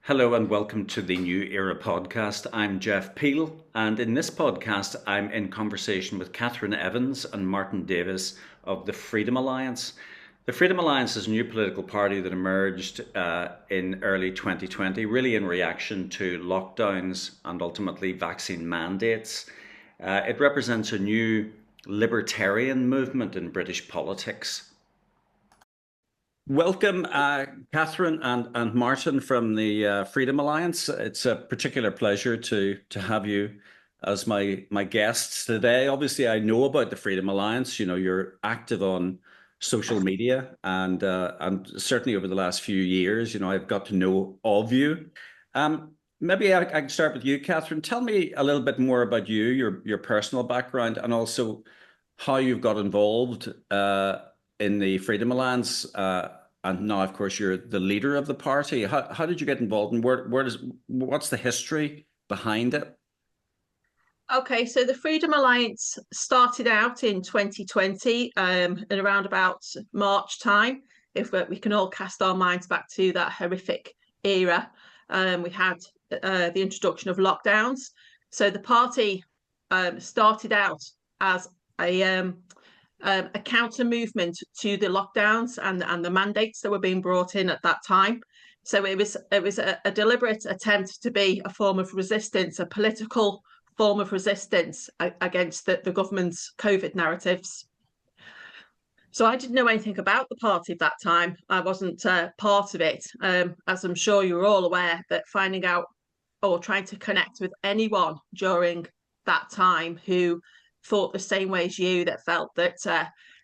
Hello and welcome to the New Era podcast. I'm Jeff Peel, and in this podcast, I'm in conversation with Catherine Evans and Martin Davis of the Freedom Alliance. The Freedom Alliance is a new political party that emerged in early 2020, really in reaction to lockdowns and ultimately vaccine mandates. It represents a new libertarian movement in British politics. Welcome, Catherine and Martin from the Freedom Alliance. It's a particular pleasure to have you as my guests today. Obviously, I know about the Freedom Alliance. You know, you're active on social media, and certainly over the last few years, you know, I've got to know of you. Maybe I can start with you, Catherine. Tell me a little bit more about you, your personal background, and also how you've got involved in the Freedom Alliance, and now, of course, you're the leader of the party. How did you get involved, and what's the history behind it? Okay, so the Freedom Alliance started out in 2020, in around about March time. If we can all cast our minds back to that horrific era, we had the introduction of lockdowns. So the party started out as a counter movement to the lockdowns and the mandates that were being brought in at that time. So it was a deliberate attempt to be a form of resistance, a political form of resistance against the government's COVID narratives. So I didn't know anything about the party at that time. I wasn't part of it, as I'm sure you're all aware that finding out or trying to connect with anyone during that time who thought the same way as you, that felt that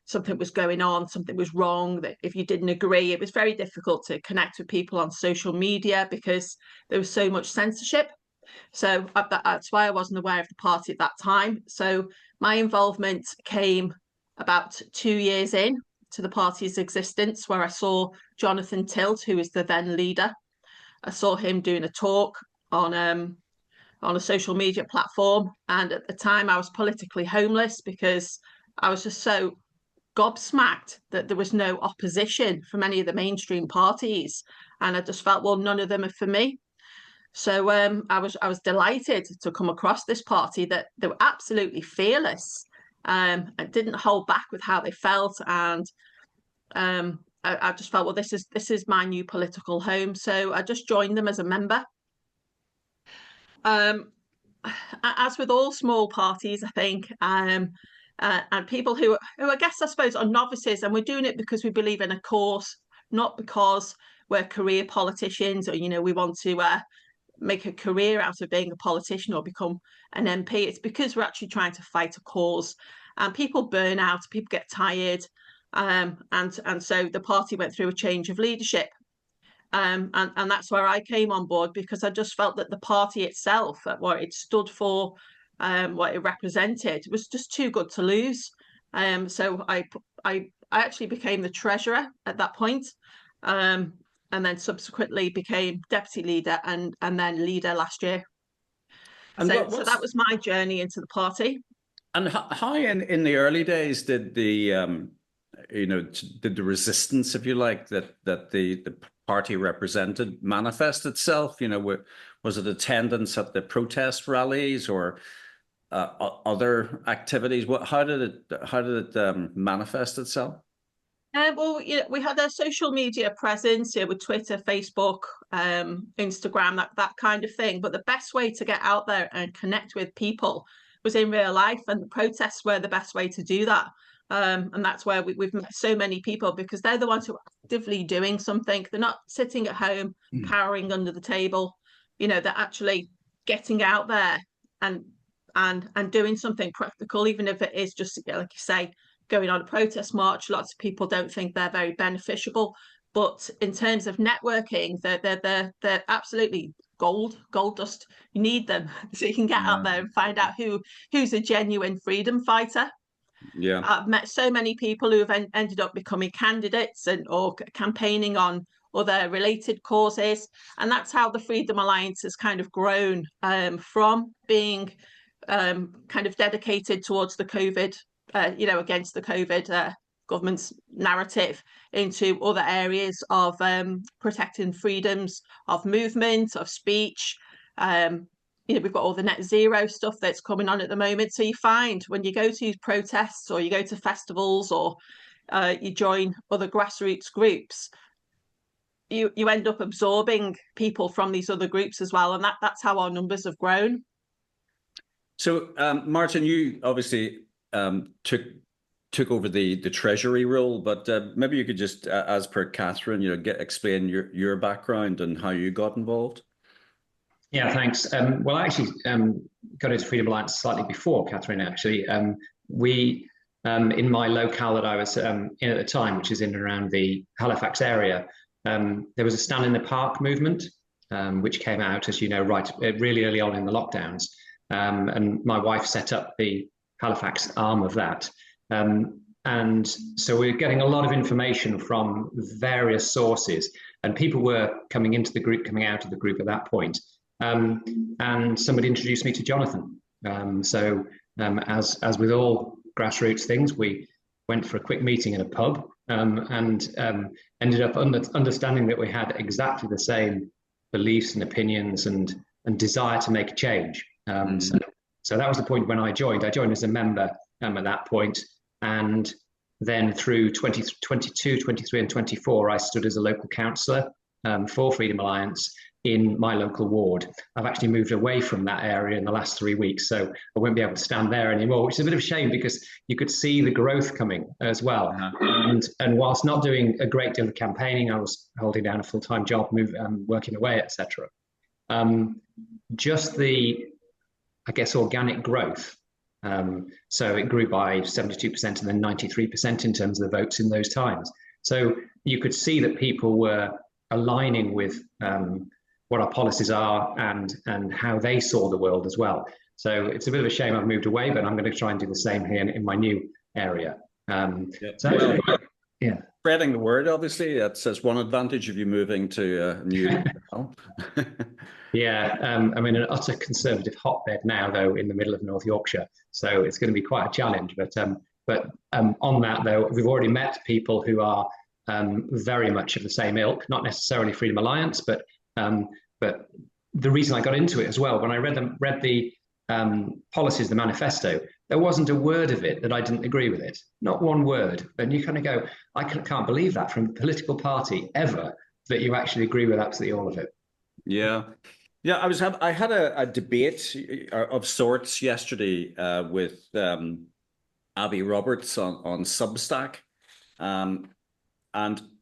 something was going on, something was wrong, that if you didn't agree, it was very difficult to connect with people on social media because there was so much censorship. So that's why I wasn't aware of the party at that time. So my involvement came about 2 years in to the party's existence, where I saw Jonathan Tilt, who was the then leader. I saw him doing a talk on a social media platform. And at the time, I was politically homeless because I was just so gobsmacked that there was no opposition from any of the mainstream parties. And I just felt, well, none of them are for me. So I was delighted to come across this party that they were absolutely fearless and didn't hold back with how they felt. And I just felt, well, this is my new political home. So I just joined them as a member. As with all small parties, I think, and people who I guess I suppose are novices, and we're doing it because we believe in a cause, not because we're career politicians or we want to make a career out of being a politician or become an MP. It's because we're actually trying to fight a cause, and people burn out, people get tired, and so the party went through a change of leadership. And that's where I came on board, because I just felt that the party itself, what it stood for, what it represented, was just too good to lose. So I actually became the treasurer at that point, and then subsequently became deputy leader and then leader last year. And so that was my journey into the party. And how in the early days did the did the resistance, if you like, that the party represented manifest itself? Was it attendance at the protest rallies or other activities? How did it manifest itself? Well, we had a social media presence with Twitter, Facebook, Instagram, that kind of thing. But the best way to get out there and connect with people was in real life, and the protests were the best way to do that. And that's where we've met so many people, because they're the ones who are actively doing something. They're not sitting at home cowering under the table. They're actually getting out there and doing something practical, even if it is just, like you say, going on a protest march. Lots of people don't think they're very beneficial, but in terms of networking, they're absolutely gold dust. You need them so you can get out there and find out who's a genuine freedom fighter. Yeah, I've met so many people who have ended up becoming candidates or campaigning on other related causes, and that's how the Freedom Alliance has kind of grown, from being kind of dedicated towards the COVID, against the COVID government's narrative into other areas of protecting freedoms of movement, of speech. We've got all the net zero stuff that's coming on at the moment. So you find when you go to protests or you go to festivals or you join other grassroots groups, you end up absorbing people from these other groups as well. And that's how our numbers have grown. So, Martin, you obviously took over the Treasury role, but maybe you could just, as per Catherine, explain your background and how you got involved. Yeah, thanks. Well, I actually got into Freedom Alliance slightly before Catherine, actually. We, in my locale that I was in at the time, which is in and around the Halifax area, there was a Stand in the Park movement, which came out, as you know, really early on in the lockdowns. And my wife set up the Halifax arm of that. And so we're getting a lot of information from various sources, and people were coming into the group, coming out of the group at that point. And somebody introduced me to Jonathan. As with all grassroots things, we went for a quick meeting in a pub and ended up understanding that we had exactly the same beliefs and opinions and desire to make a change. So that was the point when I joined. I joined as a member at that point, and then through 2022, 23 and 24, I stood as a local councillor for Freedom Alliance in my local ward. I've actually moved away from that area in the last 3 weeks, so I won't be able to stand there anymore, which is a bit of a shame because you could see the growth coming as well. And whilst not doing a great deal of campaigning, I was holding down a full-time job, working away, etc. Just the, I guess, organic growth. So it grew by 72% and then 93% in terms of the votes in those times. So you could see that people were aligning with what our policies are and how they saw the world as well. So it's a bit of a shame I've moved away, but I'm going to try and do the same here in my new area. Spreading the word, obviously, that's one advantage of you moving to a new. Yeah, I'm in an utter conservative hotbed now, though, in the middle of North Yorkshire. So it's going to be quite a challenge. But on that, though, we've already met people who are very much of the same ilk, not necessarily Freedom Alliance, but the reason I got into it as well, when I read the policies, the manifesto, there wasn't a word of it that I didn't agree with it, not one word. And you kind of go, I can't believe that from a political party ever, that you actually agree with absolutely all of it. Yeah. I had a debate of sorts yesterday with Abby Roberts on Substack, and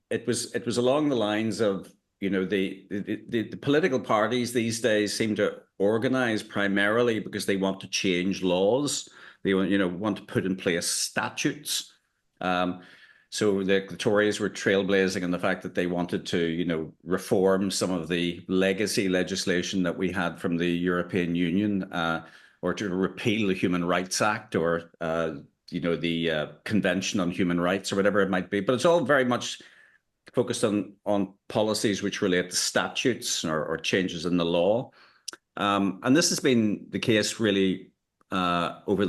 it was along the lines of, the political parties these days seem to organize primarily because they want to change laws. They want to put in place statutes. So the Tories were trailblazing in the fact that they wanted to, reform some of the legacy legislation that we had from the European Union, or to repeal the Human Rights Act, or the Convention on Human Rights, or whatever it might be. But it's all very much focused on policies which relate to statutes or changes in the law. And this has been the case really over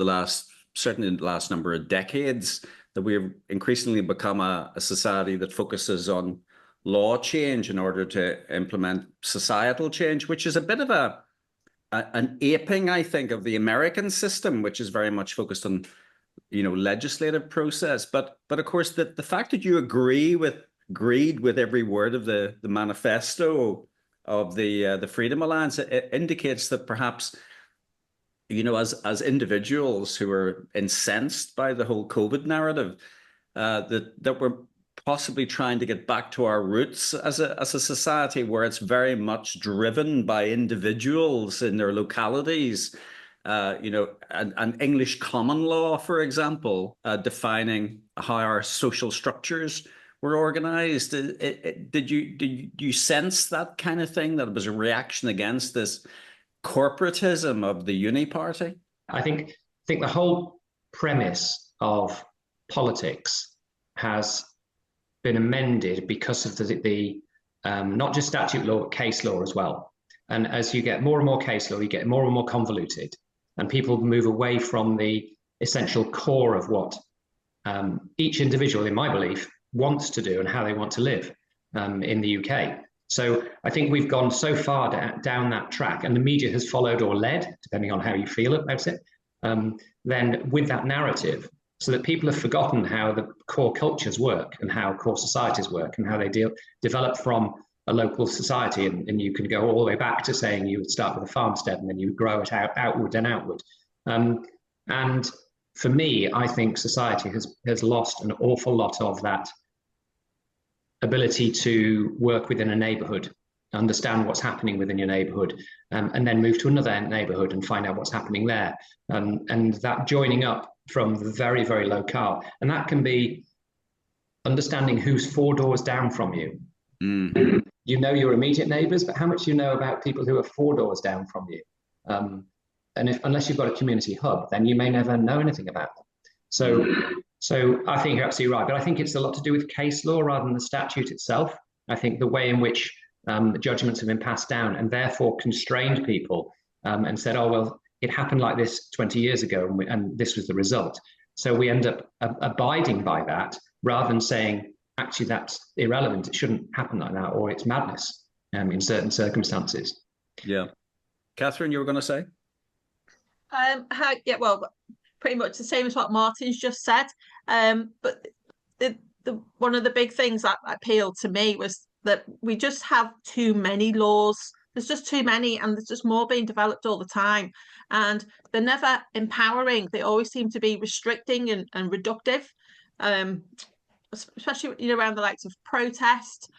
certainly the last number of decades, that we've increasingly become a society that focuses on law change in order to implement societal change, which is a bit of an aping, I think, of the American system, which is very much focused on, legislative process. But of course, the fact that you agreed with every word of the manifesto of the Freedom Alliance, it indicates that perhaps, as individuals who are incensed by the whole COVID narrative, that we're possibly trying to get back to our roots as a society where it's very much driven by individuals in their localities, and English common law, for example, defining how our social structures were organized. Did you sense that kind of thing, that it was a reaction against this corporatism of the uni party? I think the whole premise of politics has been amended because of the not just statute law, but case law as well. And as you get more and more case law, you get more and more convoluted, and people move away from the essential core of what each individual, in my belief, wants to do and how they want to live in the UK. So I think we've gone so far down that track, and the media has followed or led, depending on how you feel about it, then with that narrative, so that people have forgotten how the core cultures work and how core societies work and how they develop from a local society. And you can go all the way back to saying you would start with a farmstead and then you would grow it outward and outward. And for me, I think society has lost an awful lot of that ability to work within a neighborhood, understand what's happening within your neighborhood, and then move to another neighborhood and find out what's happening there. And that joining up from the very, very local. And that can be understanding who's 4 doors down from you. Mm. You know your immediate neighbors, but how much do you know about people who are 4 doors down from you? And unless you've got a community hub, then you may never know anything about them. So I think you're absolutely right, but I think it's a lot to do with case law rather than the statute itself. I think the way in which the judgments have been passed down and therefore constrained people and said, oh, well, it happened like this 20 years ago and this was the result. So we end up abiding by that rather than saying, actually, that's irrelevant. It shouldn't happen like that, or it's madness in certain circumstances. Yeah. Catherine, you were going to say? Yeah, well, pretty much the same as what Martin's just said. But one of the big things that appealed to me was that we just have too many laws. There's just too many, and there's just more being developed all the time. And they're never empowering. They always seem to be restricting and reductive, especially around the likes of protest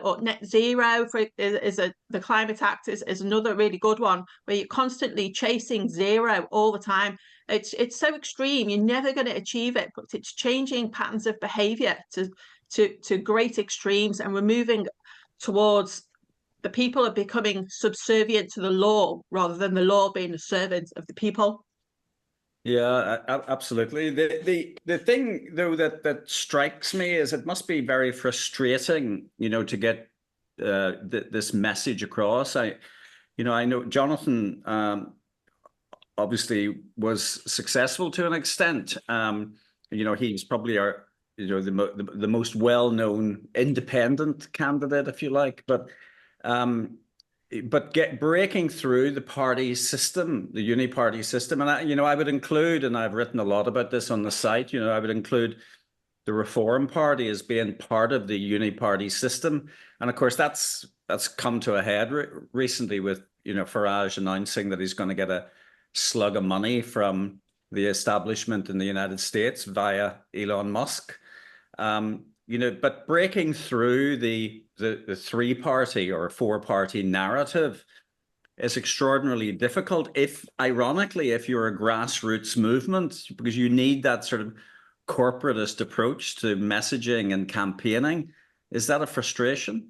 or net zero. The Climate Act is another really good one, where you're constantly chasing zero all the time. It's so extreme, you're never going to achieve it, but it's changing patterns of behavior to great extremes, and we're moving towards the people are becoming subservient to the law rather than the law being a servant of the people. Yeah, absolutely. The thing though that strikes me is it must be very frustrating, to get this message across. I know Jonathan obviously was successful to an extent. He's probably the most well-known independent candidate, if you like, but breaking through the party system, the uni-party system, and I would include, and I've written a lot about this on the site, I would include the Reform Party as being part of the uni-party system, and of course that's come to a head recently with Farage announcing that he's going to get a slug of money from the establishment in the United States via Elon Musk. But breaking through the 3-party or 4-party narrative is extraordinarily difficult, ironically, if you're a grassroots movement, because you need that sort of corporatist approach to messaging and campaigning. Is that a frustration?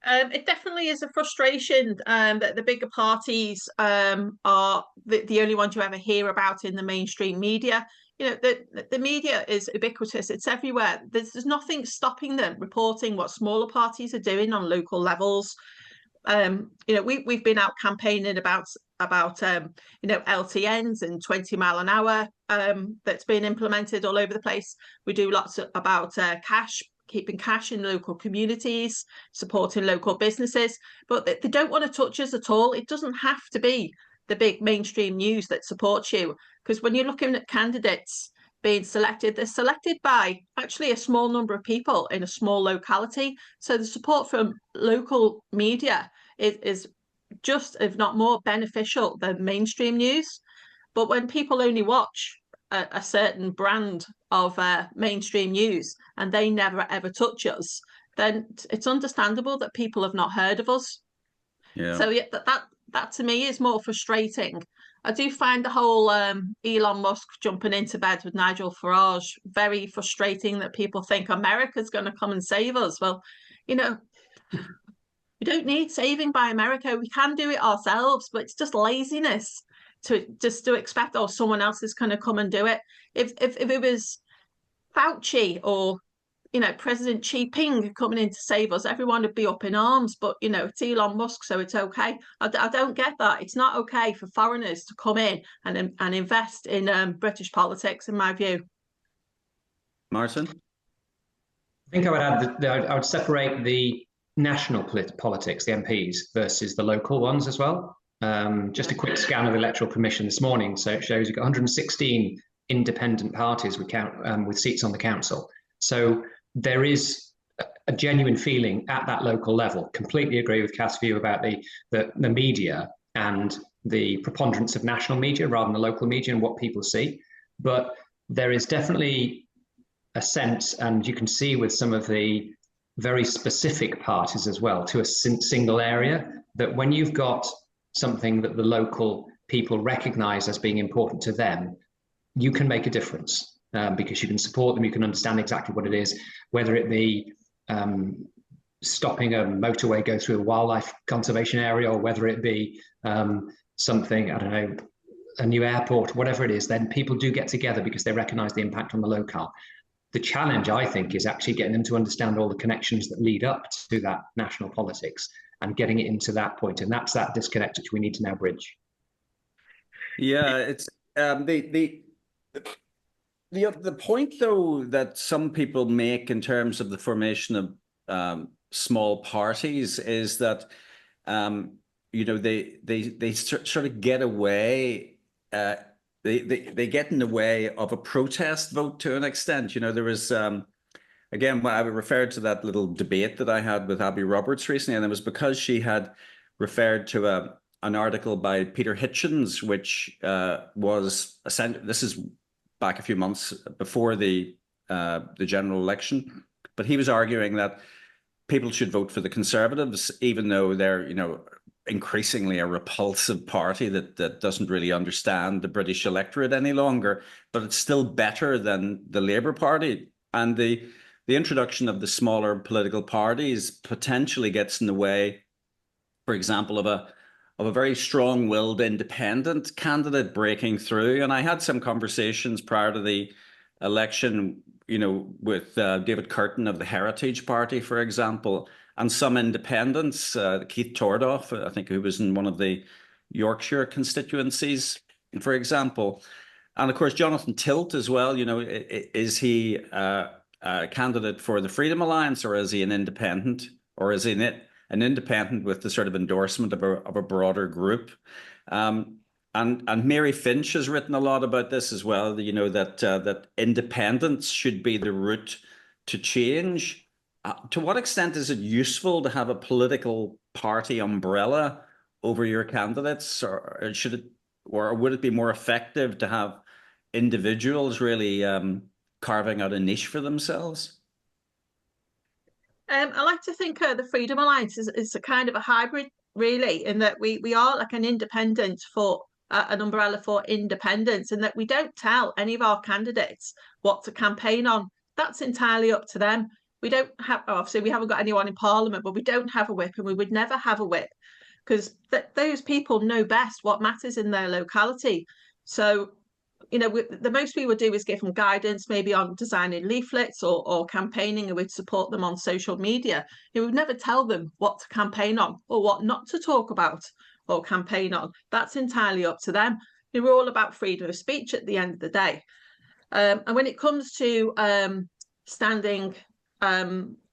It definitely is a frustration that the bigger parties are the only ones you ever hear about in the mainstream media. The media is ubiquitous. It's everywhere. There's nothing stopping them reporting what smaller parties are doing on local levels. We've been out campaigning about LTNs and 20 mile an hour that's been implemented all over the place. We do lots about cash, keeping cash in local communities, supporting local businesses, but they don't want to touch us at all. It doesn't have to be the big mainstream news that supports you, because when you're looking at candidates being selected, they're selected by actually a small number of people in a small locality. So the support from local media is just, if not more, beneficial than mainstream news. But when people only watch a certain brand of mainstream news and they never ever touch us, then it's understandable that people have not heard of us. Yeah. So yeah, that to me is more frustrating. I do find the whole Elon Musk jumping into bed with Nigel Farage very frustrating, that people think America's going to come and save us. Well, we don't need saving by America. We can do it ourselves, but it's just laziness to expect, someone else is going to come and do it. If it was Fauci or you know, President Xi Jinping coming in to save us, everyone would be up in arms. But, you know, it's Elon Musk, so it's okay. I don't get that. It's not okay for foreigners to come in and invest in British politics, in my view. Martin? I think I would add that I would separate the national politics, the MPs, versus the local ones as well. Just a quick scan of the Electoral Commission this morning, so it shows you've got 116 independent parties with seats on the council. So there is a genuine feeling at that local level. Completely agree with Kath's view about the media and the preponderance of national media rather than the local media and what people see. But there is definitely a sense, and you can see with some of the very specific parties as well, to a single area, that when you've got something that the local people recognize as being important to them, you can make a difference because you can support them, you can understand exactly what it is, whether it be stopping a motorway go through a wildlife conservation area, or whether it be something, I don't know, a new airport, whatever it is, then people do get together because they recognize the impact on the locale. The challenge, I think, is actually getting them to understand all the connections that lead up to that national politics and getting it into that point. And that's that disconnect which we need to now bridge. Yeah, it's the point, though, that some people make in terms of the formation of small parties is that you know, they sort of get away. They get in the way of a protest vote to an extent. You know, there was again, when I referred to that little debate that I had with Abby Roberts recently, and it was because she had referred to an article by Peter Hitchens, which was essentially, this is back a few months before the general election, but he was arguing that people should vote for the Conservatives, even though they're, you know, increasingly a repulsive party that doesn't really understand the British electorate any longer, but it's still better than the Labour Party. And the introduction of the smaller political parties potentially gets in the way, for example, of a very strong-willed independent candidate breaking through. And I had some conversations prior to the election, you know, with David Curtin of the Heritage Party, for example, and some independents, Keith Tordoff, I think, who was in one of the Yorkshire constituencies, for example. And of course, Jonathan Tilt as well, you know, is he a candidate for the Freedom Alliance, or is he an independent, or is he an independent with the sort of endorsement of a broader group? And Mary Finch has written a lot about this as well, you know, that independence should be the route to change. To what extent is it useful to have a political party umbrella over your candidates, or should it, or would it be more effective to have individuals really carving out a niche for themselves? I like to think the Freedom Alliance is a kind of a hybrid, really, in that we are like an independent for an umbrella for independence, and that we don't tell any of our candidates what to campaign on. That's entirely up to them. We don't have, obviously, we haven't got anyone in Parliament, but we don't have a whip, and we would never have a whip, because those people know best what matters in their locality. So, you know, the most we would do is give them guidance, maybe on designing leaflets or campaigning, and we'd support them on social media. You know, we'd never tell them what to campaign on or what not to talk about or campaign on. That's entirely up to them. We're all about freedom of speech at the end of the day. And when it comes to standing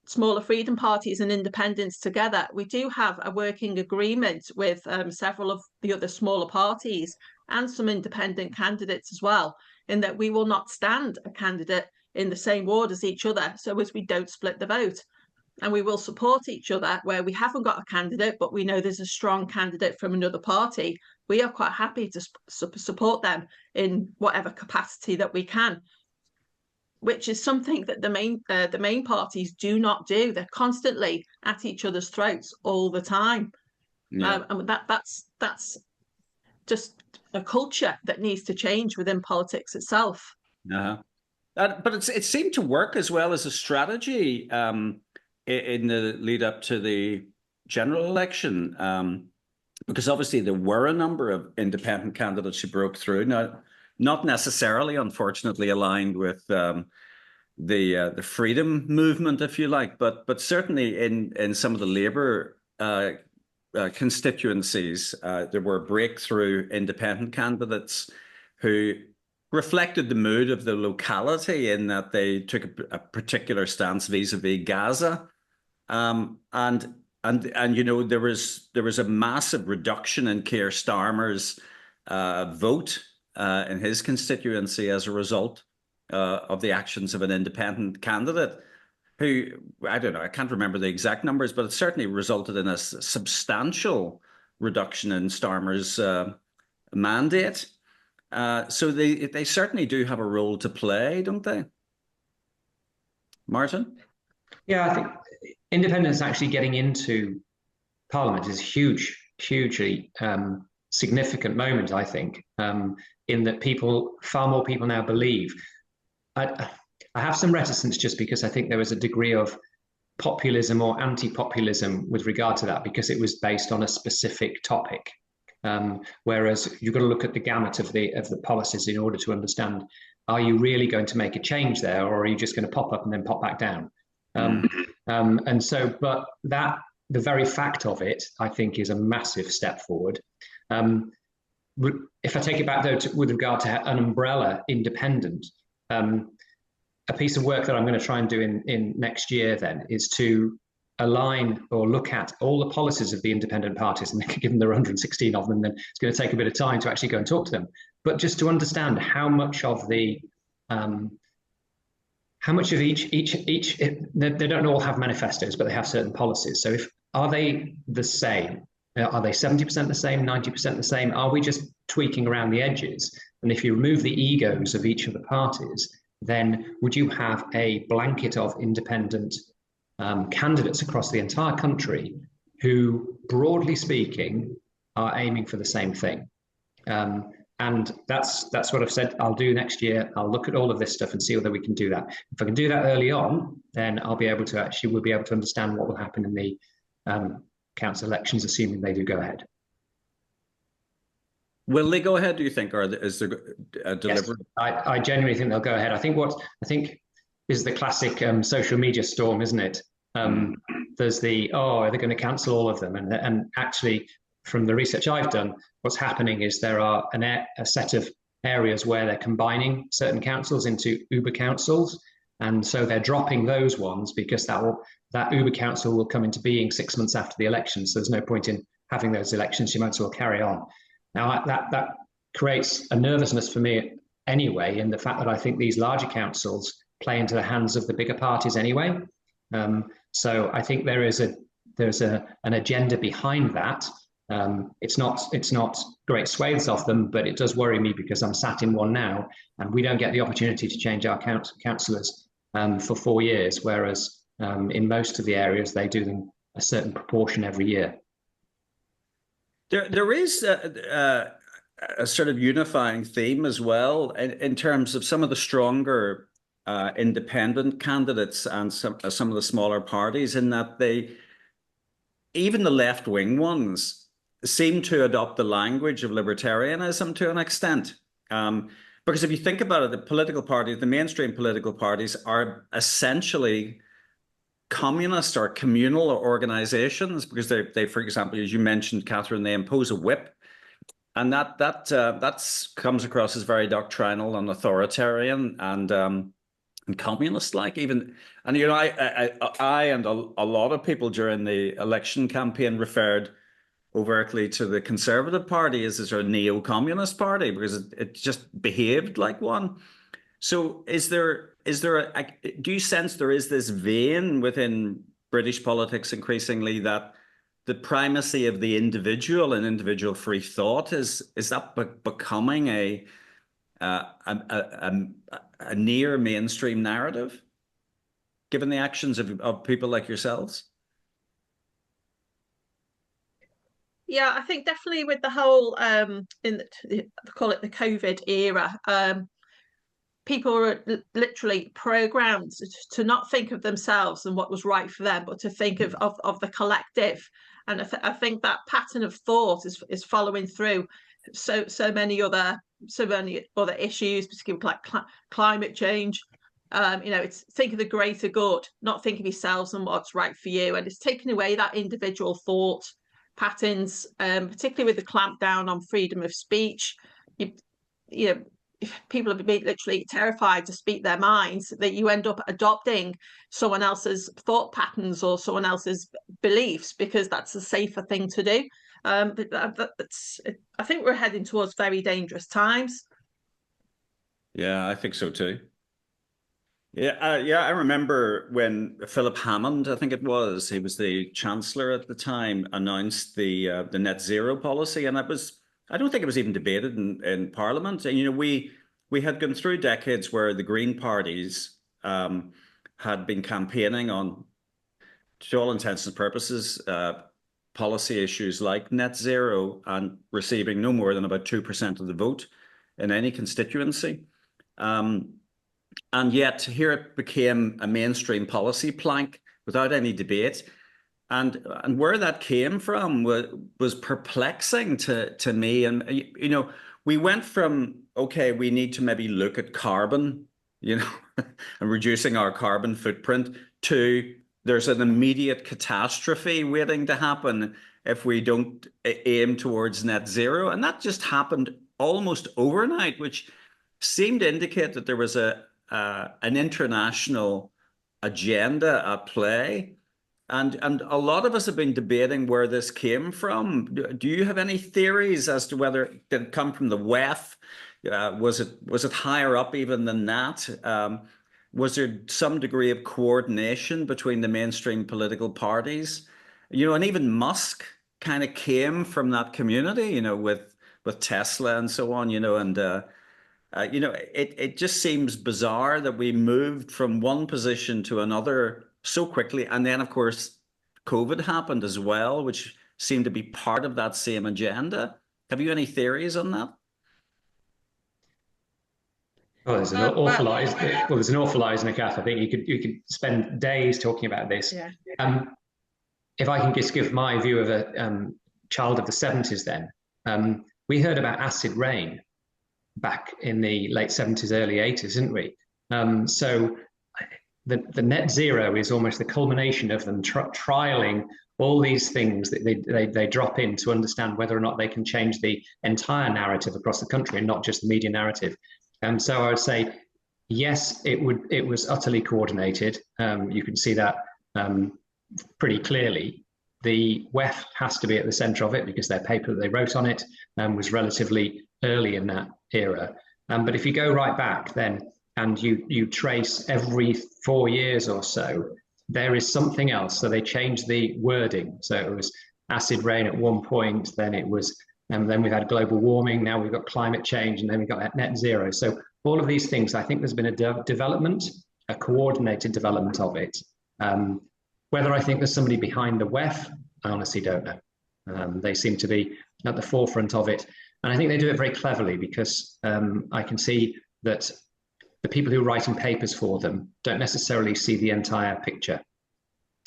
smaller freedom parties and independents together, we do have a working agreement with several of the other smaller parties and some independent candidates as well, in that we will not stand a candidate in the same ward as each other, so as we don't split the vote. And we will support each other where we haven't got a candidate, but we know there's a strong candidate from another party. We are quite happy to support them in whatever capacity that we can, which is something that the main parties do not do. They're constantly at each other's throats all the time. Yeah. And that's just a culture that needs to change within politics itself. But it seemed to work as well as a strategy in the lead up to the general election, because obviously there were a number of independent candidates who broke through. Now, not necessarily, unfortunately, aligned with the freedom movement, if you like, but certainly in some of the Labour constituencies, there were breakthrough independent candidates who reflected the mood of the locality in that they took a particular stance vis-a-vis Gaza, and you know, there was a massive reduction in Keir Starmer's vote in his constituency as a result of the actions of an independent candidate who, I don't know, I can't remember the exact numbers, but it certainly resulted in a substantial reduction in Starmer's mandate. So they certainly do have a role to play, don't they? Martin? Yeah, I think independence actually getting into Parliament is hugely significant moment, I think, in that far more people now believe. I have some reticence just because I think there was a degree of populism or anti-populism with regard to that, because it was based on a specific topic. Whereas you've got to look at the gamut of the policies in order to understand, are you really going to make a change there, or are you just going to pop up and then pop back down? And so, but the very fact of it, I think, is a massive step forward. If I take it back though with regard to an umbrella independent, a piece of work that I'm going to try and do in next year then is to align or look at all the policies of the independent parties, and given there are 116 of them, then it's going to take a bit of time to actually go and talk to them. But just to understand how much of each, they don't all have manifestos, but they have certain policies. So are they the same? Are they 70% the same, 90% the same? Are we just tweaking around the edges? And if you remove the egos of each of the parties, then would you have a blanket of independent candidates across the entire country who, broadly speaking, are aiming for the same thing? And that's what I've said I'll do next year. I'll look at all of this stuff and see whether we can do that. If I can do that early on, then we'll be able to understand what will happen in the council elections, assuming they do go ahead. Will they go ahead, do you think, or is there a deliberate? Yes, I genuinely think they'll go ahead. I think is the classic social media storm, isn't it? There's are they going to cancel all of them? And actually, from the research I've done, what's happening is there are a set of areas where they're combining certain councils into Uber councils, and so they're dropping those ones because that Uber council will come into being 6 months after the election. So there's no point in having those elections. You might as well carry on. Now that creates a nervousness for me anyway, in the fact that I think these larger councils play into the hands of the bigger parties anyway. So I think there's an agenda behind that. It's not great swathes of them, but it does worry me because I'm sat in one now, and we don't get the opportunity to change our councillors for 4 years, whereas in most of the areas they do them a certain proportion every year. There is a sort of unifying theme as well in terms of some of the stronger independent candidates and some of the smaller parties, in that even the left-wing ones seem to adopt the language of libertarianism to an extent. Because if you think about it, the mainstream political parties are essentially communist or communal organizations, because they, for example, as you mentioned, Catherine, they impose a whip, and that comes across as very doctrinal and authoritarian and communist-like even. And you know, I and a lot of people during the election campaign referred overtly to the Conservative Party as a sort of neo-communist party because it just behaved like one. So do you sense there is this vein within British politics increasingly that the primacy of the individual and individual free thought is that becoming a near mainstream narrative, given the actions of people like yourselves? Yeah, I think definitely with the whole they call it the COVID era, people were literally programmed to not think of themselves and what was right for them, but to think of the collective. And I think that pattern of thought is following through so many other issues, particularly like climate change, It's think of the greater good, not think of yourselves and what's right for you. And it's taking away that individual thought patterns, particularly with the clampdown on freedom of speech. People have been literally terrified to speak their minds, that you end up adopting someone else's thought patterns or someone else's beliefs because that's a safer thing to do. I think we're heading towards very dangerous times. Yeah, I think so too. Yeah, I remember when Philip Hammond, I think it was, he was the chancellor at the time, announced the net zero policy, and I don't think it was even debated in Parliament. And we had gone through decades where the Green parties had been campaigning on, to all intents and purposes, policy issues like net zero and receiving no more than about 2% of the vote in any constituency. And yet here it became a mainstream policy plank without any debate. And where that came from was perplexing to me. And, we went from, okay, we need to maybe look at carbon, and reducing our carbon footprint, to there's an immediate catastrophe waiting to happen if we don't aim towards net zero. And that just happened almost overnight, which seemed to indicate that there was an international agenda at play. And a lot of us have been debating where this came from. Do you have any theories as to whether it did come from the WEF? Was it higher up even than that? Was there some degree of coordination between the mainstream political parties? And even Musk kind of came from that community, with Tesla and so on, it just seems bizarre that we moved from one position to another so quickly. And then, of course, COVID happened as well, which seemed to be part of that same agenda. Have you any theories on that? Oh, there's an awful lot. Well, there's an awful lot, isn't it, Kath? I think you could spend days talking about this. Yeah. If I can just give my view of a child of the 70s, then we heard about acid rain back in the late 70s, early 80s, didn't we? So the net zero is almost the culmination of them trialing all these things that they drop in to understand whether or not they can change the entire narrative across the country and not just the media narrative. So I would say, yes, it was utterly coordinated. You can see that pretty clearly. The WEF has to be at the center of it because their paper that they wrote on it was relatively early in that era. But if you go right back then and you trace every 4 years or so, there is something else. So they changed the wording. So it was acid rain at one point, then it was, and then we've had global warming, now we've got climate change, and then we've got net zero. So all of these things, I think there's been a development, a coordinated development of it. Whether I think there's somebody behind the WEF, I honestly don't know. They seem to be at the forefront of it. And I think they do it very cleverly because I can see that the people who are writing papers for them don't necessarily see the entire picture.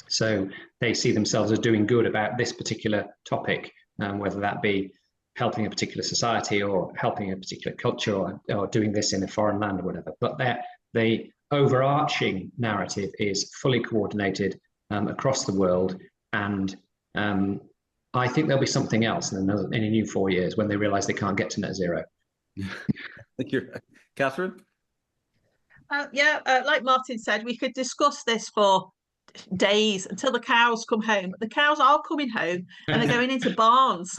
So they see themselves as doing good about this particular topic, whether that be helping a particular society or helping a particular culture or doing this in a foreign land or whatever. But the overarching narrative is fully coordinated across the world. And I think there'll be something else in a new 4 years when they realize they can't get to net zero. Thank you. Catherine? Like Martin said, we could discuss this for days until the cows come home. The cows are coming home and they're going into barns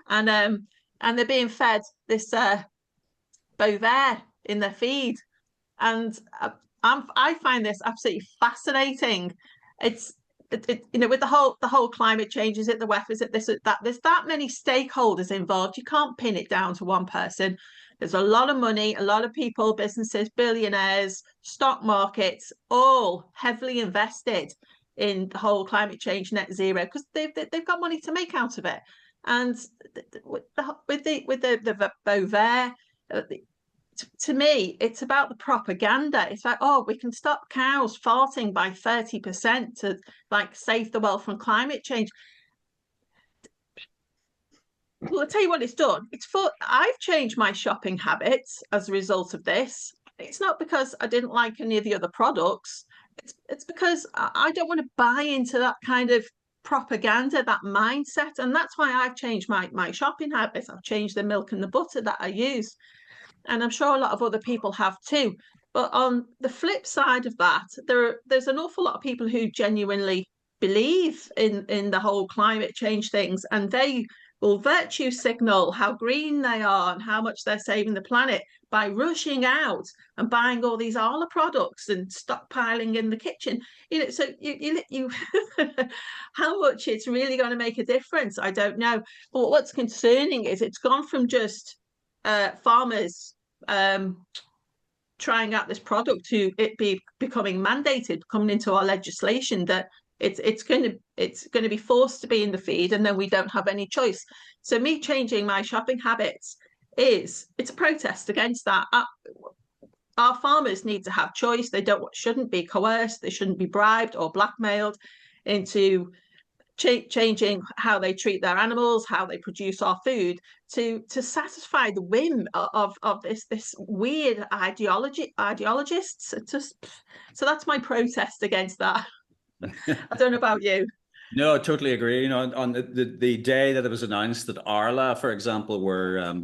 and they're being fed this Bovaer in their feed. And I find this absolutely fascinating. It's with the whole climate change, is it the WEF, is it this, that? There's that many stakeholders involved. You can't pin it down to one person. There's a lot of money, a lot of people, businesses, billionaires, stock markets, all heavily invested in the whole climate change net zero because they've got money to make out of it. And with the Bovaer, to me, it's about the propaganda. It's like, oh, we can stop cows farting by 30% to save the world from climate change. Well, I'll tell you what it's done. I've changed my shopping habits as a result of this. it's not because I didn't like any of the other products. It's because I don't want to buy into that kind of propaganda, that mindset. And that's why I've changed my shopping habits. I've changed the milk and the butter that I use. And I'm sure a lot of other people have too. But on the flip side of that, there's an awful lot of people who genuinely believe in the whole climate change things, and they will virtue signal how green they are and how much they're saving the planet by rushing out and buying all these Arla products and stockpiling in the kitchen. You know, so you how much it's really going to make a difference, I don't know. But what's concerning is it's gone from just farmers trying out this product to it becoming mandated, coming into our legislation, that it's going to be forced to be in the feed, and then we don't have any choice. So me changing my shopping habits it's a protest against that. Our farmers need to have choice. They shouldn't be coerced. They shouldn't be bribed or blackmailed into changing how they treat their animals, how they produce our food, to satisfy the whim of this weird ideologists. So that's my protest against that. I don't know about you. No, I totally agree. You know, on the day that it was announced that Arla, for example, were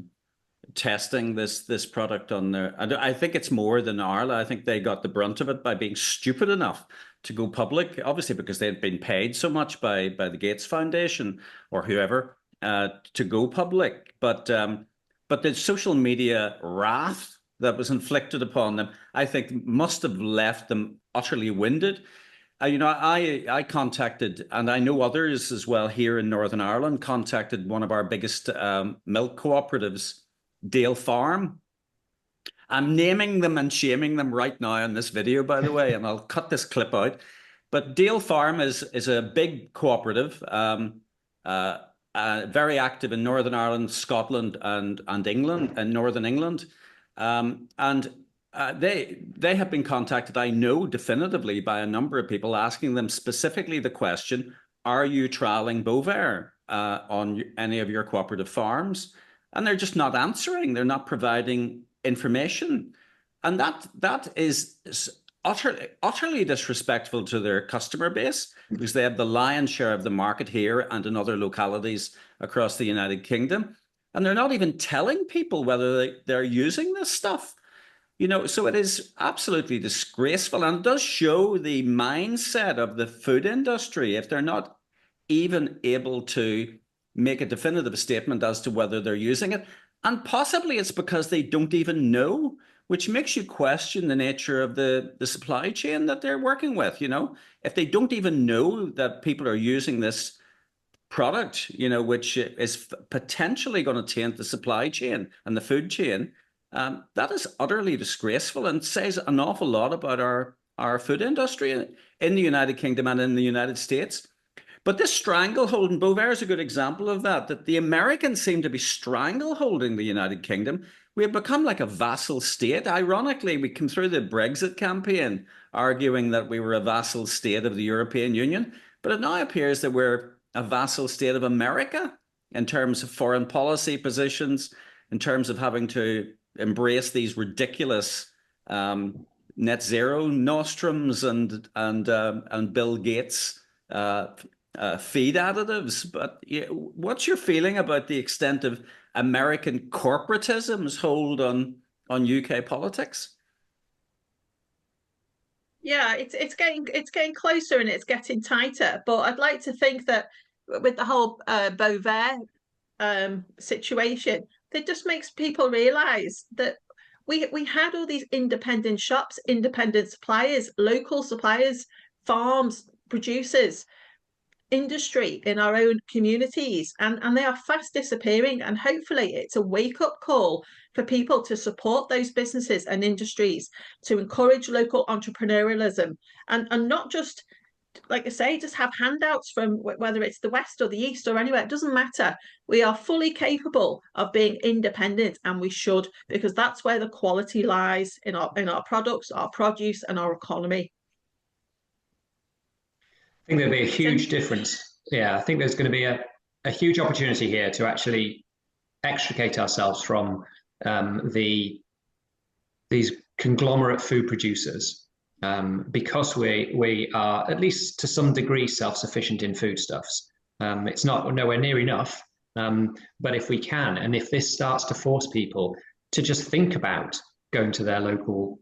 testing this product on their, I think it's more than Arla. I think they got the brunt of it by being stupid enough to go public, obviously because they had been paid so much by the Gates Foundation or whoever to go public. But the social media wrath that was inflicted upon them, I think, must have left them utterly winded. You know, I contacted, and I know others as well here in Northern Ireland, contacted one of our biggest milk cooperatives, Dale Farm. I'm naming them and shaming them right now in this video, by the way, and I'll cut this clip out. But Dale Farm is a big cooperative, very active in Northern Ireland, Scotland, and England, and Northern England. They have been contacted, I know definitively, by a number of people asking them specifically the question, are you trialing Bovaer on any of your cooperative farms? And they're just not answering. They're not providing information. And that is utterly disrespectful to their customer base, because they have the lion's share of the market here and in other localities across the United Kingdom. And they're not even telling people whether they're using this stuff. You know, so it is absolutely disgraceful, and it does show the mindset of the food industry if they're not even able to make a definitive statement as to whether they're using it. And possibly it's because they don't even know, which makes you question the nature of the supply chain that they're working with. You know, if they don't even know that people are using this product, you know, which is potentially going to taint the supply chain and the food chain, that is utterly disgraceful and says an awful lot about our food industry in the United Kingdom and in the United States. But this stranglehold, and Bovaer is a good example of that the Americans seem to be strangleholding the United Kingdom. We have become like a vassal state. Ironically, we came through the Brexit campaign arguing that we were a vassal state of the European Union, but it now appears that we're a vassal state of America in terms of foreign policy positions, in terms of having to embrace these ridiculous net zero nostrums and Bill Gates feed additives. But what's your feeling about the extent of American corporatism's hold on UK politics? Yeah, it's getting closer and it's getting tighter. But I'd like to think that with the whole Bovaer situation, that just makes people realise that we had all these independent shops, independent suppliers, local suppliers, farms, producers, industry in our own communities, and they are fast disappearing. And hopefully it's a wake-up call for people to support those businesses and industries, to encourage local entrepreneurialism, and not just, like I say, just have handouts from whether it's the West or the East or anywhere. It doesn't matter. We are fully capable of being independent, and we should, because that's where the quality lies in our products, our produce, and our economy. I think there'll be a huge difference. Yeah, I think there's going to be a huge opportunity here to actually extricate ourselves from these conglomerate food producers, because we are at least to some degree self-sufficient in foodstuffs. It's not nowhere near enough, but if we can, and if this starts to force people to just think about going to their local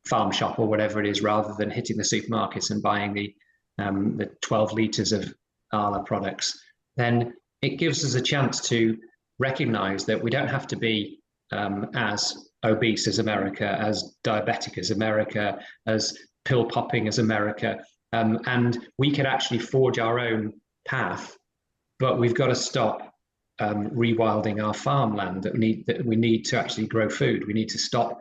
farm shop or whatever it is, rather than hitting the supermarkets and buying the 12 litres of Arla products, then it gives us a chance to recognise that we don't have to be as obese as America, as diabetic as America, as pill popping as America, and we can actually forge our own path, but we've got to stop rewilding our farmland that we need to actually grow food. We need to stop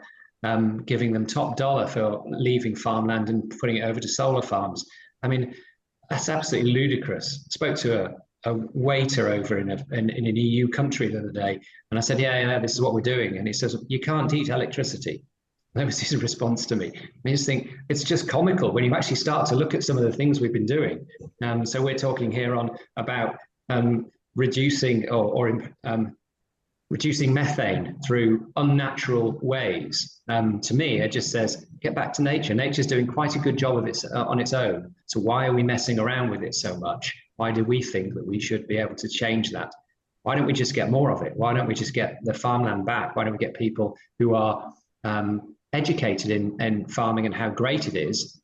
giving them top dollar for leaving farmland and putting it over to solar farms. I mean, that's absolutely ludicrous. I spoke to a waiter over in an EU country the other day, and I said, yeah, this is what we're doing. And he says, you can't eat electricity. That was his response to me. I just think it's just comical when you actually start to look at some of the things we've been doing. So we're talking here about reducing reducing methane through unnatural ways. To me, it just says, get back to nature. Nature's doing quite a good job of it on its own. So why are we messing around with it so much? Why do we think that we should be able to change that? Why don't we just get more of it? Why don't we just get the farmland back? Why don't we get people who are educated in farming and how great it is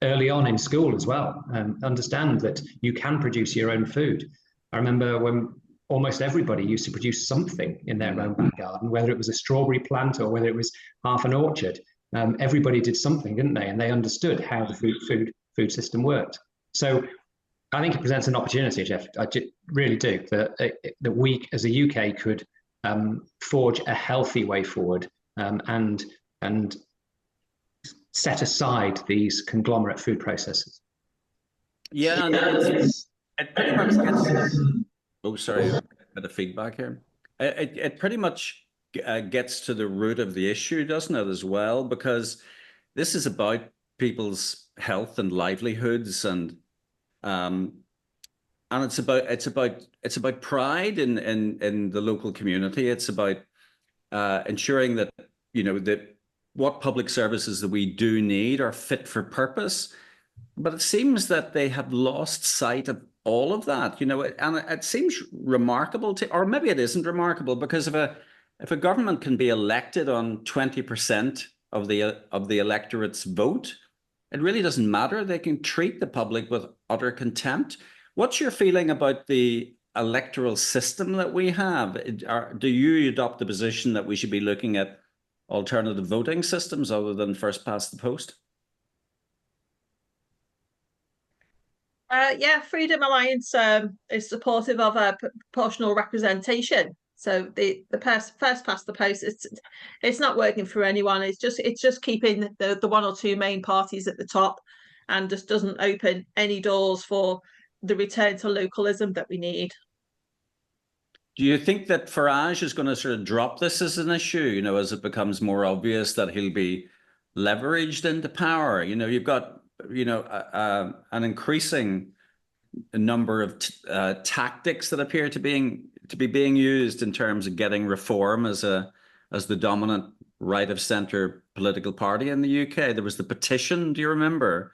early on in school as well, understand that you can produce your own food. I remember when almost everybody used to produce something in their own back garden, whether it was a strawberry plant or whether it was half an orchard. Everybody did something, didn't they? And they understood how the food system worked. So I think it presents an opportunity, Jeff. I really do, that we as a UK could forge a healthy way forward and set aside these conglomerate food processes. Yeah, and it pretty much gets to the, oh, sorry, a bit of feedback here. It pretty much gets to the root of the issue, doesn't it, as well? Because this is about people's health and livelihoods, and it's about pride in the local community. It's about ensuring that that what public services that we do need are fit for purpose. But it seems that they have lost sight of all of that, and it seems remarkable or maybe it isn't remarkable, because if a government can be elected on 20% of the electorate's vote, it really doesn't matter. They can treat the public with utter contempt. What's your feeling about the electoral system that we have? Do you adopt the position that we should be looking at alternative voting systems other than first past the post? Yeah, Freedom Alliance is supportive of a proportional representation. So the first past the post, it's not working for anyone. It's just keeping the one or two main parties at the top, and just doesn't open any doors for the return to localism that we need. Do you think that Farage is going to sort of drop this as an issue, as it becomes more obvious that he'll be leveraged into power? You've got, an increasing number of tactics that appear to be being used in terms of getting Reform as the dominant right of centre political party in the UK. There was the petition, do you remember,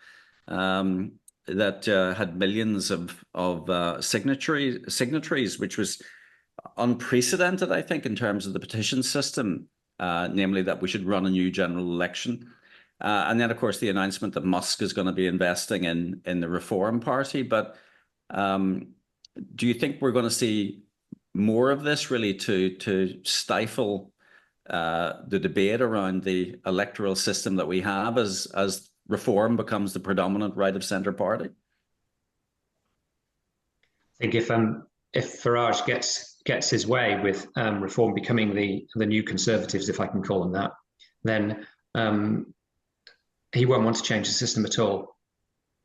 that had millions of signatories, which was unprecedented, I think, in terms of the petition system, namely that we should run a new general election. And then, of course, the announcement that Musk is going to be investing in the Reform Party. But do you think we're going to see more of this, really, to stifle the debate around the electoral system that we have as Reform becomes the predominant right of centre party? I think if Farage gets his way with Reform becoming the new Conservatives, if I can call them that, then he won't want to change the system at all.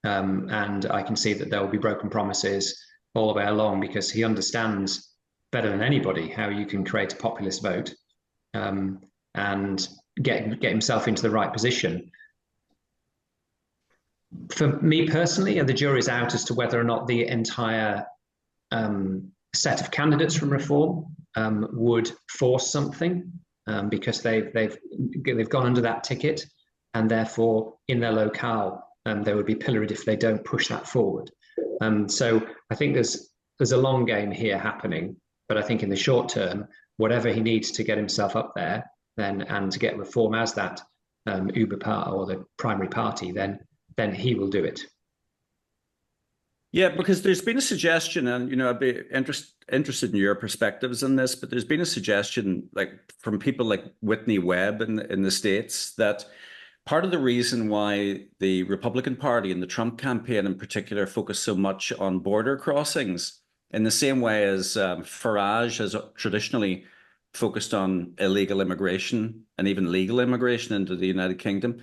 And I can see that there will be broken promises all the way along, because he understands better than anybody how you can create a populist vote and get himself into the right position. For me personally, and the jury's out as to whether or not the entire set of candidates from Reform would force something. because they've gone under that ticket, and therefore in their locale they would be pilloried if they don't push that forward. So I think there's a long game here happening, but I think in the short term, whatever he needs to get himself up there, then and to get reform as that Uber part or the primary party, then he will do it. Yeah, because there's been a suggestion, and I'd be interested in your perspectives on this, but there's been a suggestion, like from people like Whitney Webb in the States, that part of the reason why the Republican Party and the Trump campaign in particular focus so much on border crossings, in the same way as Farage has traditionally focused on illegal immigration and even legal immigration into the United Kingdom,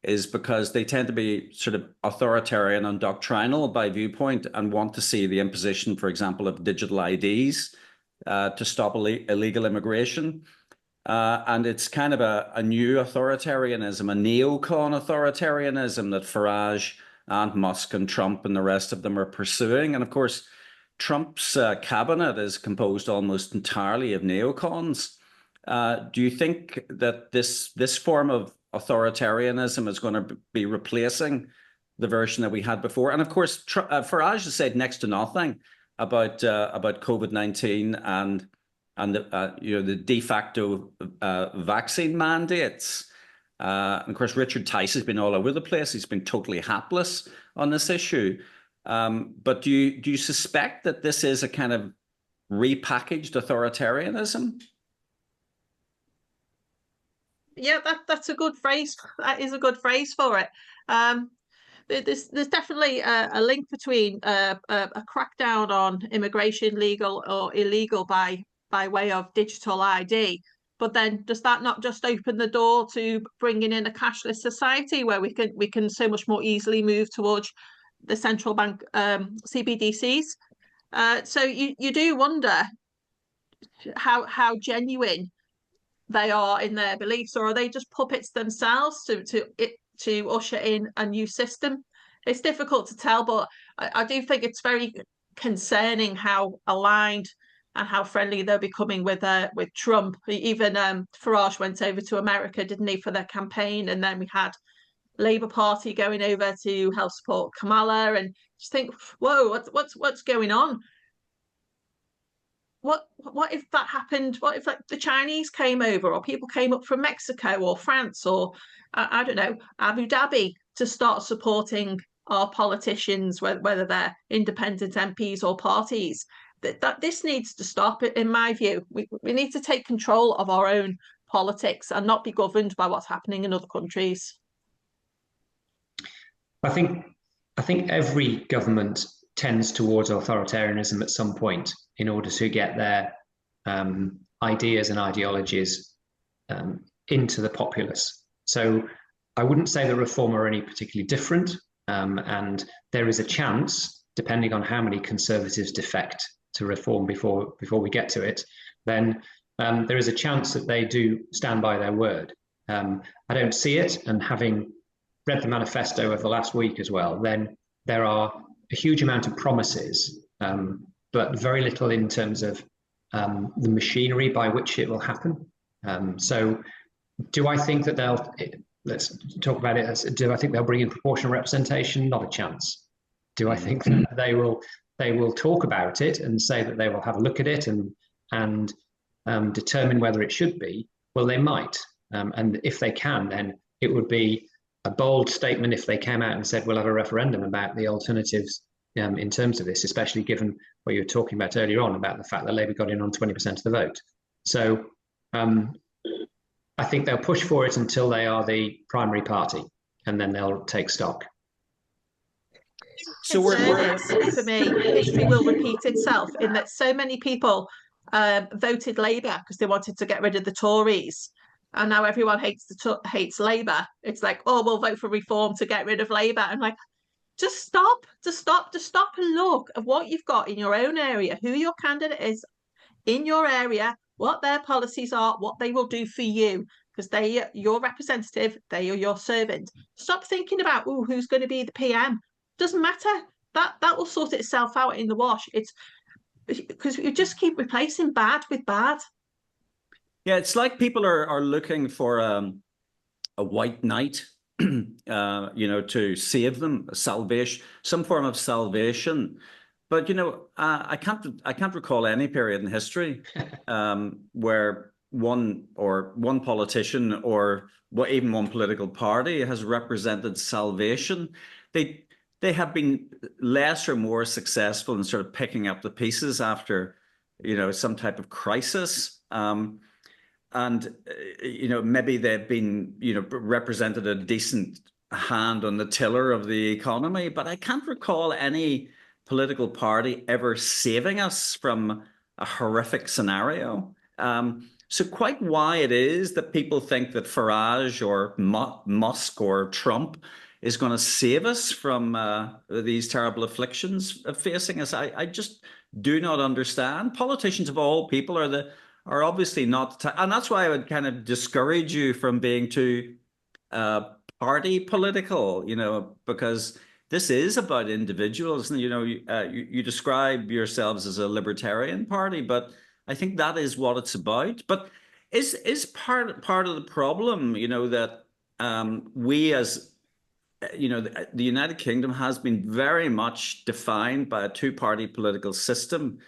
is because they tend to be sort of authoritarian and doctrinal by viewpoint and want to see the imposition, for example, of digital IDs to stop illegal immigration. And it's kind of a new authoritarianism, a neocon authoritarianism that Farage and Musk and Trump and the rest of them are pursuing. And of course, Trump's cabinet is composed almost entirely of neocons. Do you think that this form of authoritarianism is going to be replacing the version that we had before? And of course, Farage has said next to nothing about COVID-19 and the de facto vaccine mandates. And of course, Richard Tice has been all over the place. He's been totally hapless on this issue. But do you suspect that this is a kind of repackaged authoritarianism? Yeah, that's a good phrase. That is a good phrase for it. There's definitely a link between a crackdown on immigration, legal or illegal, by way of digital ID. But then does that not just open the door to bringing in a cashless society where we can so much more easily move towards the central bank CBDCs? So you do wonder how genuine they are in their beliefs, or are they just puppets themselves to usher in a new system? It's difficult to tell, but I do think it's very concerning how aligned and how friendly they're becoming with Trump. Even Farage went over to America, didn't he, for their campaign, and then we had Labour Party going over to help support Kamala, and just think, whoa, what's going on? What if that happened? What if the Chinese came over, or people came up from Mexico or France or I don't know, Abu Dhabi, to start supporting our politicians, whether they're independent MPs or parties? That this needs to stop. In my view, we need to take control of our own politics and not be governed by what's happening in other countries. I think every government tends towards authoritarianism at some point in order to get their ideas and ideologies into the populace. So I wouldn't say the Reform are any particularly different, and there is a chance, depending on how many Conservatives defect to Reform before we get to it, then there is a chance that they do stand by their word. I don't see it, and having read the manifesto over the last week as well, then there are a huge amount of promises, but very little in terms of the machinery by which it will happen. So do I think that let's talk about it as, do I think they'll bring in proportional representation? Not a chance. Do I think that they will talk about it and say that they will have a look at it and determine whether it should be? Well, they might. And if they can, then it would be a bold statement if they came out and said, we'll have a referendum about the alternatives in terms of this, especially given what you were talking about earlier on about the fact that Labour got in on 20% of the vote. So I think they'll push for it until they are the primary party, and then they'll take stock. So for me, history will repeat itself in that so many people voted Labour because they wanted to get rid of the Tories. And now everyone hates Labour. It's like, oh, we'll vote for Reform to get rid of Labour. I'm like, just stop and look at what you've got in your own area, who your candidate is in your area, what their policies are, what they will do for you, because they are your representative, they are your servant. Stop thinking about, oh, who's going to be the PM. Doesn't matter. That will sort itself out in the wash. It's because you just keep replacing bad with bad. Yeah, it's like people are looking for a white knight, to save them, salvation, some form of salvation. But I can't recall any period in history where one politician or even one political party has represented salvation. They have been less or more successful in sort of picking up the pieces after some type of crisis. And maybe they've been represented a decent hand on the tiller of the economy, but I can't recall any political party ever saving us from a horrific scenario. So quite why it is that people think that Farage or Musk or Trump is going to save us from these terrible afflictions facing us, I just do not understand. Politicians of all people are obviously not, and that's why I would kind of discourage you from being too party political, because this is about individuals. And you describe yourselves as a libertarian party, but I think that is what it's about. But is part of the problem, that we as the United Kingdom has been very much defined by a two-party political system.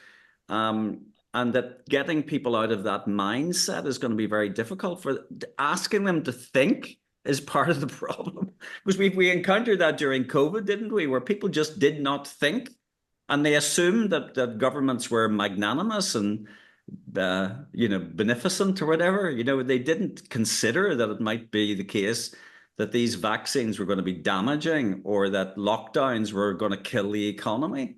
And that getting people out of that mindset is going to be very difficult. For asking them to think is part of the problem, because we encountered that during COVID, didn't we? Where people just did not think, and they assumed that governments were magnanimous and beneficent or whatever. They didn't consider that it might be the case that these vaccines were going to be damaging or that lockdowns were going to kill the economy.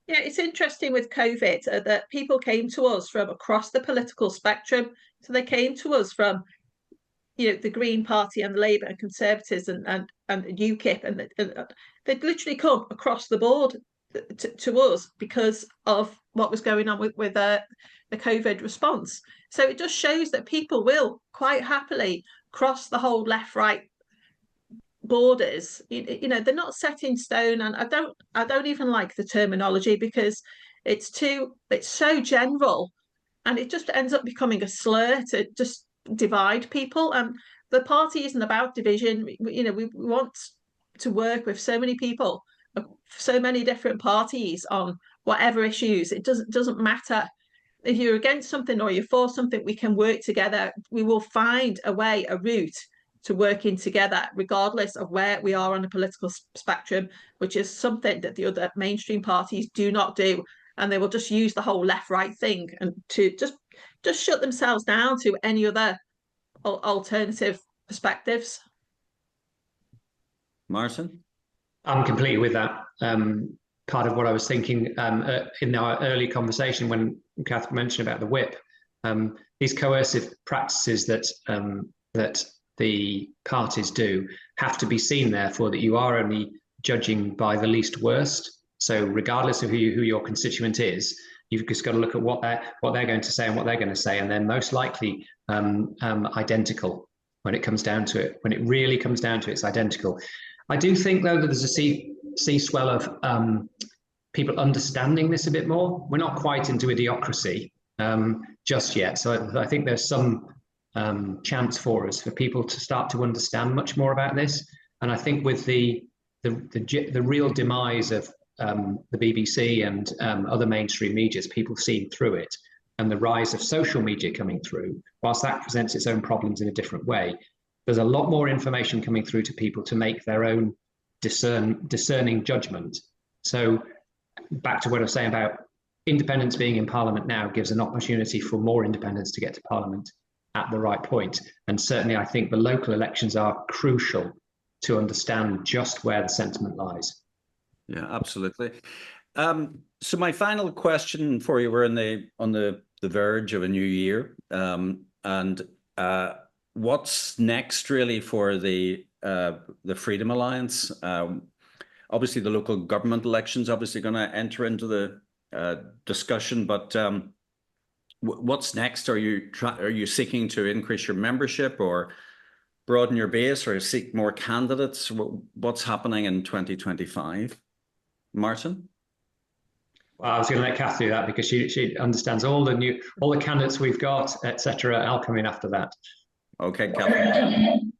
Yeah, it's interesting with COVID that people came to us from across the political spectrum. So they came to us from, the Green Party and the Labour and Conservatives and UKIP, and they'd literally come across the board to us because of what was going on with the COVID response. So it just shows that people will quite happily cross the whole left-right borders. They're not set in stone, and I don't even like the terminology because it's so general, and it just ends up becoming a slur to just divide people. And the party isn't about division. We want to work with so many people, so many different parties on whatever issues. It doesn't matter if you're against something or you're for something. We can work together. We will find a way, a route to working together, regardless of where we are on the political spectrum, which is something that the other mainstream parties do not do. And they will just use the whole left-right thing and to just shut themselves down to any other alternative perspectives. Martin? I'm completely with that. Part of what I was thinking in our early conversation when Catherine mentioned about the whip, these coercive practices that the parties do have to be seen, therefore, that you are only judging by the least worst. So regardless of who your constituent is, you've just got to look at what they're going to say and what they're going to say, and they're most likely identical when it comes down to it. When it really comes down to it, it's identical. I do think, though, that there's a sea swell of people understanding this a bit more. We're not quite into idiocracy just yet, so I think there's some chance for us, for people to start to understand much more about this. And I think with the real demise of the BBC and other mainstream medias, people seeing through it, and the rise of social media coming through, whilst that presents its own problems in a different way, there's a lot more information coming through to people to make their own discerning judgment. So back to what I was saying about independence being in Parliament now gives an opportunity for more independents to get to Parliament at the right point. And certainly I think the local elections are crucial to understand just where the sentiment lies. Yeah, absolutely. So my final question for you, we're on the verge of a new year. And what's next really for the Freedom Alliance? Obviously the local government elections obviously going to enter into the discussion, but what's next? Are you seeking to increase your membership or broaden your base or seek more candidates? What's happening in 2025? Martin? Well, I was going to let Kath do that because she understands all the candidates we've got, etc. I'll come in after that. Okay, Catherine.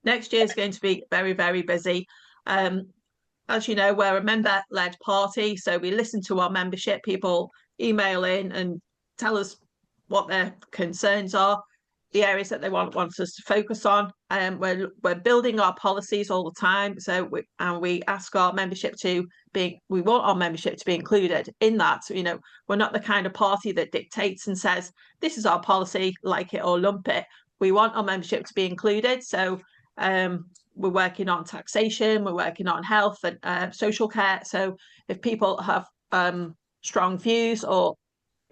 Next year is going to be very, very busy. As you know, we're a member-led party, so we listen to our membership. People email in and tell us what their concerns are, the areas that they want us to focus on. We're building our policies all the time, so we ask our membership we want our membership to be included in that. You know, we're not the kind of party that dictates and says this is our policy, like it or lump it. We want our membership to be included. So we're working on taxation, we're working on health and social care. So if people have strong views or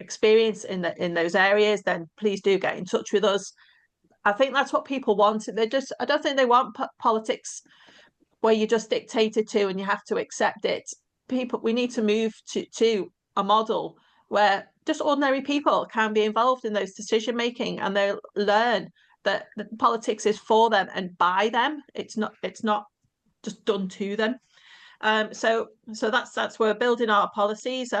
experience in those areas, then please do get in touch with us. I think that's what people want. I don't think they want politics where you're just dictated to and you have to accept it. We need to move to a model where just ordinary people can be involved in those decision making, and they'll learn that politics is for them and by them. It's not just done to them. So that's we're building our policies,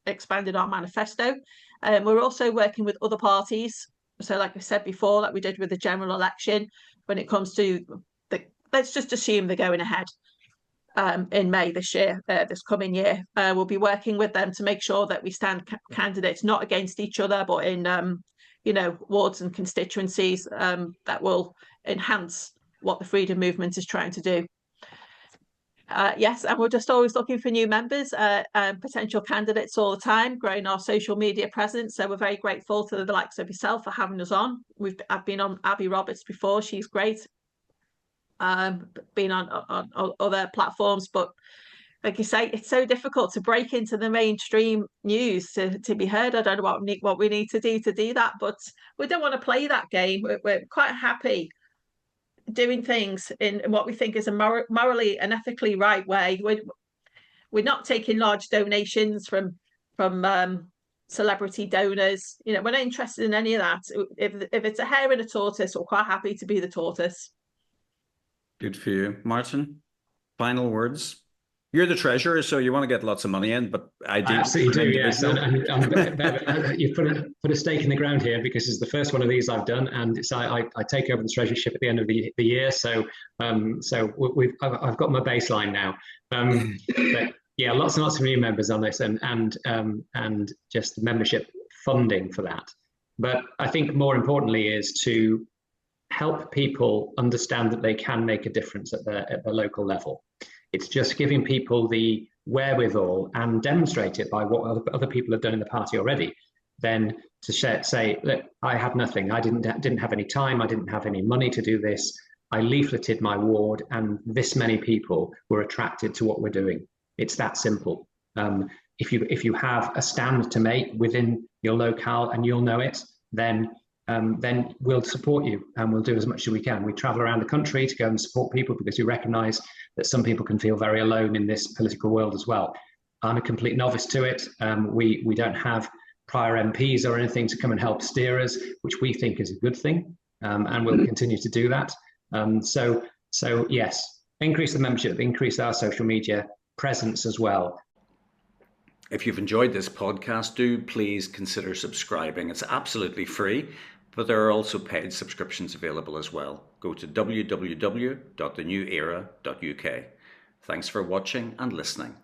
expanding our manifesto. We're also working with other parties. So like I said before, like we did with the general election, when it comes to let's just assume they're going ahead in May this year, this coming year. We'll be working with them to make sure that we stand candidates not against each other, but in wards and constituencies that will enhance what the freedom movement is trying to do. Yes, and we're just always looking for new members and potential candidates all the time, growing our social media presence. So we're very grateful to the likes of yourself for having us on. I've been on Abby Roberts before; she's great. Been on other platforms, but like you say, it's so difficult to break into the mainstream news to be heard. I don't know what we need to do that, but we don't want to play that game. We're quite happy doing things in what we think is a morally and ethically right way. We're not taking large donations from celebrity donors. We're not interested in any of that. If it's a hare and a tortoise, we're quite happy to be the tortoise. Good for you. Martin, final words. You're the treasurer, so you want to get lots of money in, but I absolutely do, yes. And you've put a stake in the ground here because it's the first one of these I've done, and I take over the treasurership at the end of the year. So I've got my baseline now. But yeah, lots and lots of new members on this, and just the membership funding for that. But I think more importantly is to help people understand that they can make a difference at the local level. It's just giving people the wherewithal and demonstrate it by what other people have done in the party already. Then to say, look, I had nothing. I didn't have any time. I didn't have any money to do this. I leafleted my ward, and this many people were attracted to what we're doing. It's that simple. If you have a stand to make within your locale and you'll know it, then we'll support you and we'll do as much as we can. We travel around the country to go and support people because we recognise that some people can feel very alone in this political world as well. I'm a complete novice to it. We don't have prior MPs or anything to come and help steer us, which we think is a good thing, and we'll continue to do that. So yes, increase the membership, increase our social media presence as well. If you've enjoyed this podcast, do please consider subscribing. It's absolutely free, but there are also paid subscriptions available as well. Go to www.thenewera.uk. Thanks for watching and listening.